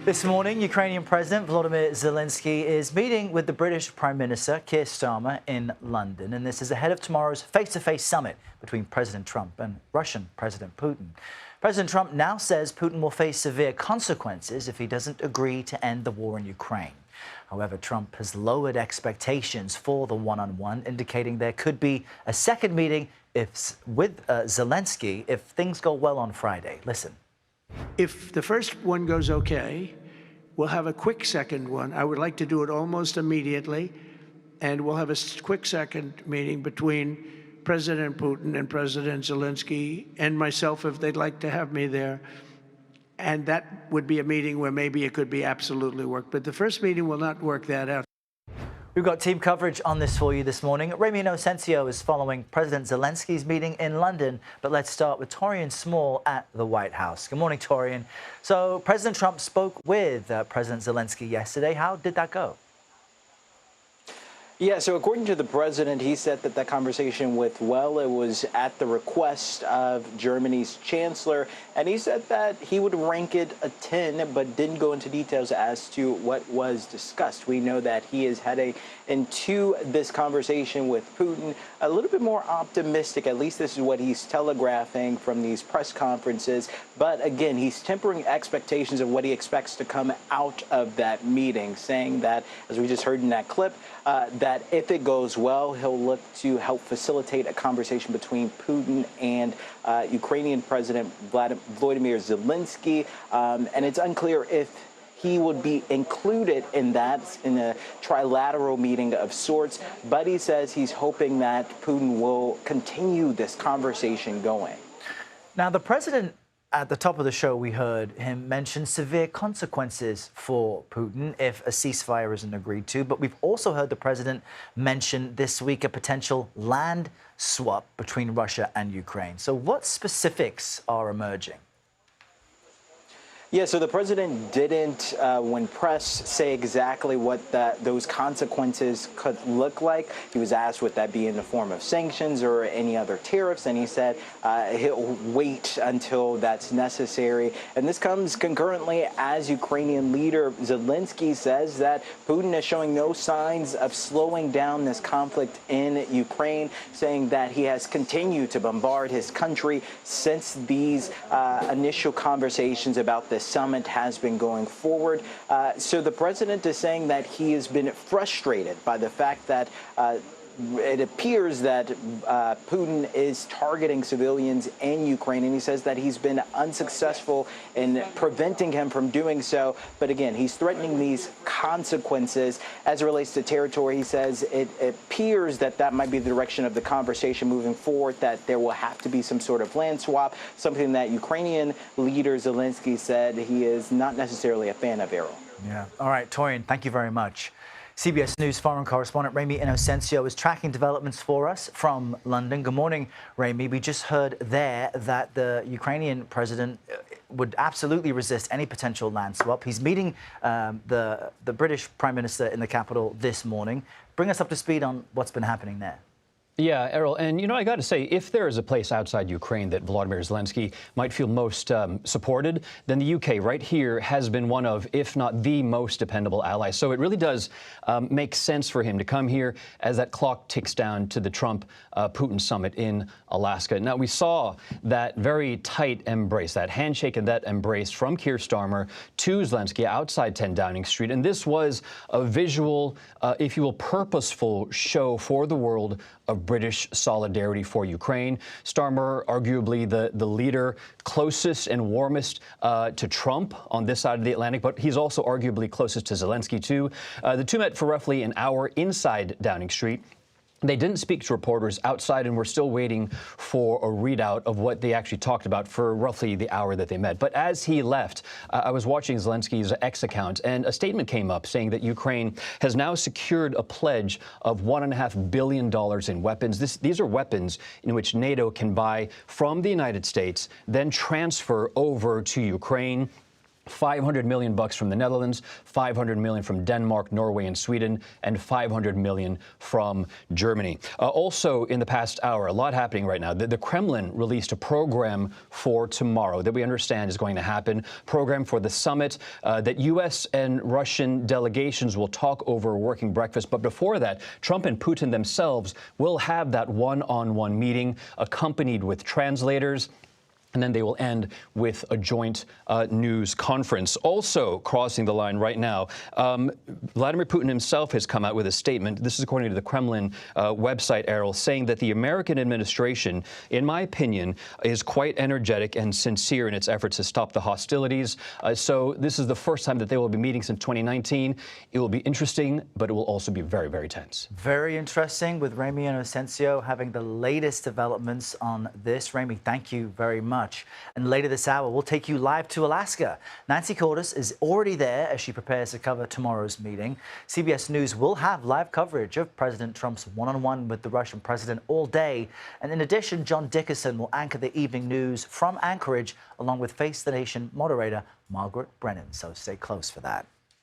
This morning, Ukrainian President Volodymyr Zelenskyy is meeting with the British Prime Minister Keir Starmer in London, and this is ahead of tomorrow's face-to-face summit between President Trump and Russian President Putin. President Trump now says Putin will face severe consequences if he doesn't agree to end the war in Ukraine. However, Trump has lowered expectations for the one-on-one, indicating there could be a second meeting with Zelenskyy if things go well on Friday. Listen. If the first one goes okay, we'll have a quick second one. I would like to do it almost immediately, and we'll have a quick second meeting between President Putin and President Zelenskyy and myself, if they'd like to have me there. And that would be a meeting where maybe it could be absolutely work. But the first meeting will not work that out. We've got team coverage on this for you this morning. Ramy Inocencio is following President Zelenskyy's meeting in London. But let's start with Taurean Small at the White House. Good morning, Taurean. So President Trump spoke with President Zelenskyy yesterday. How did that go? Yeah, so according to the president, he said that that conversation went well. It was at the request of Germany's chancellor, and he said that he would rank it a 10, but didn't go into details as to what was discussed. We know that he is heading into this conversation with Putin a little bit more optimistic. At least this is what he's telegraphing from these press conferences. But again, he's tempering expectations of what he expects to come out of that meeting, saying that, as we just heard in that clip, that if it goes well, he'll look to help facilitate a conversation between Putin and Ukrainian President Volodymyr Zelenskyy. And it's unclear if he would be included in that, in a trilateral meeting of sorts. But he says he's hoping that Putin will continue this conversation going. Now, the president, at the top of the show, we heard him mention severe consequences for Putin if a ceasefire isn't agreed to. But we've also heard the president mention this week a potential land swap between Russia and Ukraine. So what specifics are emerging? Yeah, so the president didn't, when pressed, say exactly what those consequences could look like. He was asked would that be in the form of sanctions or any other tariffs, and he said he'll wait until that's necessary. And this comes concurrently as Ukrainian leader Zelenskyy says that Putin is showing no signs of slowing down this conflict in Ukraine, saying that he has continued to bombard his country since these initial conversations about this summit has been going forward. So the president is saying that he has been frustrated by the fact that it appears that Putin is targeting civilians in Ukraine, and he says that he's been unsuccessful in preventing him from doing so. But again, he's threatening these consequences as it relates to territory. He says it appears that that might be the direction of the conversation moving forward, that there will have to be some sort of land swap, something that Ukrainian leader Zelenskyy said he is not necessarily a fan of, Errol. Yeah. All right, Taurean, thank you very much. CBS News foreign correspondent Ramy Inocencio is tracking developments for us from London. Good morning, Ramy. We just heard there that the Ukrainian president would absolutely resist any potential land swap. He's meeting the British Prime Minister in the capital this morning. Bring us up to speed on what's been happening there. Yeah, Errol, and you know, I got to say, if there is a place outside Ukraine that Volodymyr Zelenskyy might feel most supported, then the UK right here has been one of, if not the most dependable allies. So it really does make sense for him to come here as that clock ticks down to the Trump-Putin summit in Alaska. Now, we saw that very tight embrace, that handshake and that embrace from Keir Starmer to Zelenskyy outside 10 Downing Street. And this was a visual, if you will, purposeful show for the world of British solidarity for Ukraine. Starmer, arguably the leader closest and warmest to Trump on this side of the Atlantic, but he's also arguably closest to Zelenskyy, too. The two met for roughly an hour inside Downing Street. They didn't speak to reporters outside, and we're still waiting for a readout of what they actually talked about for roughly the hour that they met. But as he left, I was watching Zelenskyy's X account, and a statement came up saying that Ukraine has now secured a pledge of $1.5 billion in weapons. These are weapons in which NATO can buy from the United States, then transfer over to Ukraine. $500 million from the Netherlands, $500 million from Denmark, Norway, and Sweden, and $500 million from Germany. Also, in the past hour, a lot happening right now. The Kremlin released a program for tomorrow that we understand is going to happen. Program for the summit that U.S. and Russian delegations will talk over a working breakfast. But before that, Trump and Putin themselves will have that one-on-one meeting, accompanied with translators. And then they will end with a joint news conference. Also crossing the line right now, Vladimir Putin himself has come out with a statement. This is according to the Kremlin website, Errol, saying that the American administration, in my opinion, is quite energetic and sincere in its efforts to stop the hostilities. So this is the first time that they will be meeting since 2019. It will be interesting, but it will also be very, very tense. Very interesting, with Ramy and Inocencio having the latest developments on this. Ramy, thank you very much. And later this hour, we'll take you live to Alaska. Nancy Cordes is already there as she prepares to cover tomorrow's meeting. CBS News will have live coverage of President Trump's one-on-one with the Russian president all day. And in addition, John Dickerson will anchor the evening news from Anchorage, along with Face the Nation moderator Margaret Brennan. So stay close for that.